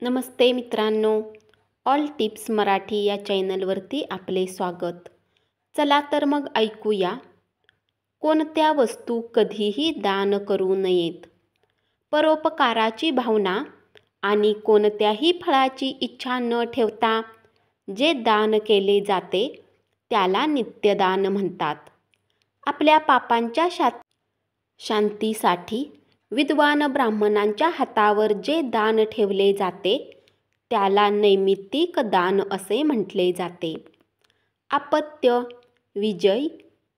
नमस्ते मित्रांनो, all tips Marathi या चॅनलवरती आपले स्वागत. चला तर मग ऐकूया, कोणत्या वस्तू कधीही दान करू नयेत. परोपकाराची भावना आणि कोणत्याही फळाची इच्छा न ठेवता जे दान केले जाते त्याला नित्यदान म्हणतात. आपल्या पापांच्या शांतीसाठी विद्वान ब्राह्मणांच्या हातावर जे दान ठेवले जाते त्याला नैमित्तिक दान असे म्हटले जाते. अपत्य, विजय,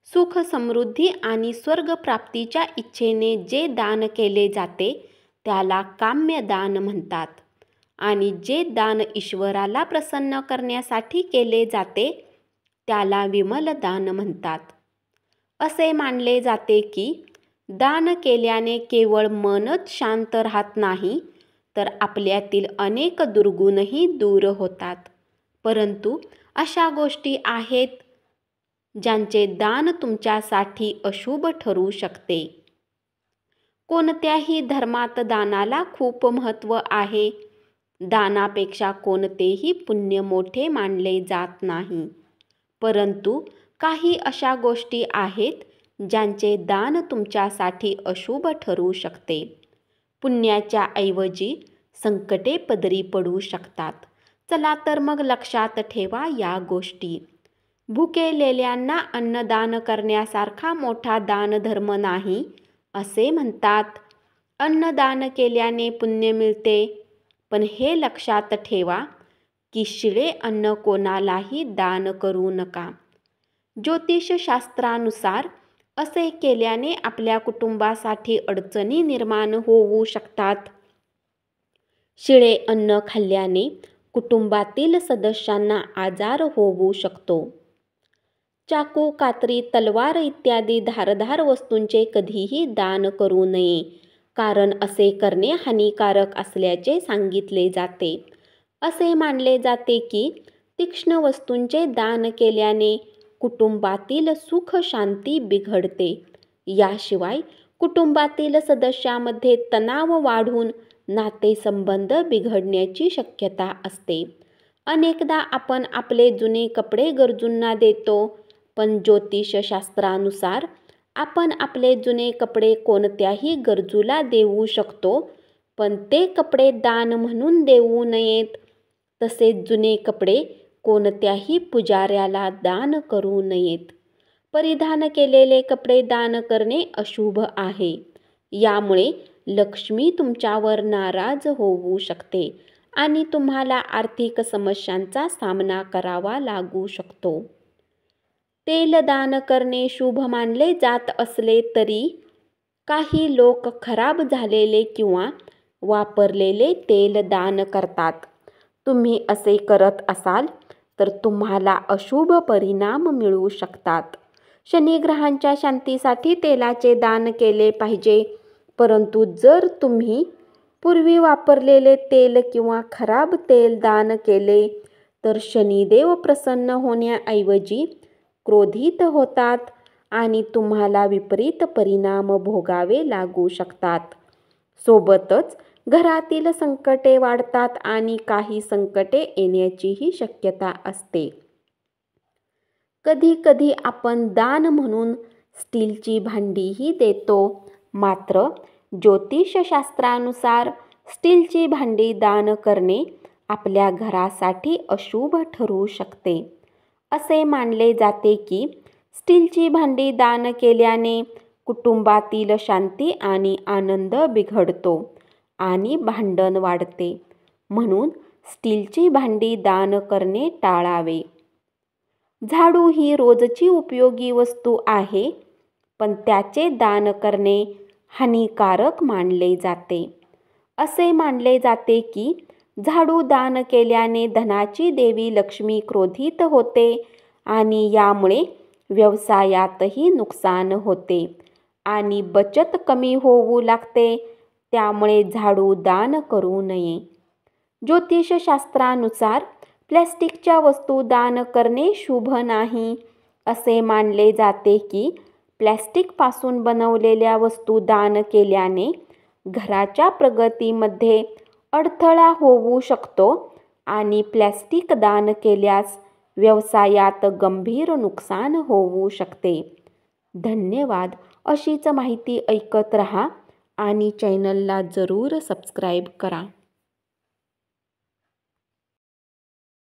सुख, समृद्धी आणि स्वर्गप्राप्तीच्या इच्छेने जे दान केले जाते त्याला काम्य दान म्हणतात. आणि जे दान ईश्वराला प्रसन्न करण्यासाठी केले जाते त्याला विमल दान म्हणतात. असे मानले जाते की दान केल्याने केवळ मनच शांत राहत नाही, तर आपल्यातील अनेक दुर्गुणही दूर होतात. परंतु अशा गोष्टी आहेत ज्यांचे दान तुमच्यासाठी अशुभ ठरू शकते. कोणत्याही धर्मात दानाला खूप महत्त्व आहे. दानापेक्षा कोणतेही पुण्य मोठे मानले जात नाही. परंतु काही अशा गोष्टी आहेत ज्यांचे दान तुमच्यासाठी अशुभ ठरू शकते. पुण्याच्या ऐवजी संकटे पदरी पडू शकतात. चला तर मग लक्षात ठेवा या गोष्टी. भुकेलेल्यांना अन्नदान करण्यासारखा मोठा दानधर्म नाही असे म्हणतात. अन्नदान केल्याने पुण्य मिळते, पण हे लक्षात ठेवा की शिळे अन्न कोणालाही दान करू नका. ज्योतिषशास्त्रानुसार असे केल्याने आपल्या कुटुंबासाठी अडचणी निर्माण होऊ शकतात. शिळे अन्न खाल्ल्याने कुटुंबातील सदस्यांना आजार होऊ शकतो. चाकू, कात्री, तलवार इत्यादी धारदार वस्तूंचे कधीही दान करू नये, कारण असे करणे हानिकारक असल्याचे सांगितले जाते. असे मानले जाते की तीक्ष्ण वस्तूंचे दान केल्याने कुटुंबातील सुख शांती बिघडते. याशिवाय कुटुंबातील सदस्यामध्ये तणाव वाढून नातेसंबंध बिघडण्याची शक्यता असते. अनेकदा आपण आपले जुने कपडे गरजूंना देतो, पण ज्योतिषशास्त्रानुसार आपण आपले जुने कपडे कोणत्याही गरजूला देऊ शकतो, पण ते कपडे दान म्हणून देऊ नयेत. तसेच जुने कपडे कोणत्याही पुजाऱ्याला दान करू नयेत. परिधान केलेले कपडे दान करणे अशुभ आहे. यामुळे लक्ष्मी तुमच्यावर नाराज होऊ शकते आणि तुम्हाला आर्थिक समस्यांचा सामना करावा लागू शकतो. तेल दान करणे शुभ मानले जात असले तरी काही लोक खराब झालेले किंवा वापरलेले तेल दान करतात. तुम्ही असे करत असाल तर तुम्हाला अशुभ परिणाम मिळू शकतात. शनिग्रहांच्या शांतीसाठी तेलाचे दान केले पाहिजे, परंतु जर तुम्ही पूर्वी वापरलेले तेल किंवा खराब तेल दान केले तर शनिदेव प्रसन्न होण्याऐवजी क्रोधित होतात आणि तुम्हाला विपरीत परिणाम भोगावे लागू शकतात. सोबतच घरातील संकटे वाढतात आणि काही संकटे येण्याचीही शक्यता असते. कधी कधी आपण दान म्हणून स्टीलची भांडीही देतो, मात्र ज्योतिषशास्त्रानुसार स्टीलची भांडी दान करणे आपल्या घरासाठी अशुभ ठरू शकते. असे मानले जाते की स्टीलची भांडी दान केल्याने कुटुंबातील शांती आणि आनंद बिघडतो आणि भांडण वाढते. म्हणून स्टीलची भांडी दान करणे टाळावे. झाडू ही रोजची उपयोगी वस्तू आहे, पण त्याचे दान करणे हानिकारक मानले जाते. असे मानले जाते की झाडू दान केल्याने धनाची देवी लक्ष्मी क्रोधित होते आणि यामुळे व्यवसायातही नुकसान होते आणि बचत कमी होऊ लागते. त्यामुळे झाडू दान करू नये. ज्योतिषशास्त्रानुसार प्लॅस्टिकच्या वस्तू दान करणे शुभ नाही. असे मानले जाते की प्लॅस्टिकपासून बनवलेल्या वस्तू दान केल्याने घराच्या प्रगतीमध्ये अडथळा होऊ शकतो आणि प्लॅस्टिक दान केल्यास व्यवसायात गंभीर नुकसान होऊ शकते. धन्यवाद. अशीच माहिती ऐकत रहा आणि चॅनलला जरूर सबस्क्राईब करा.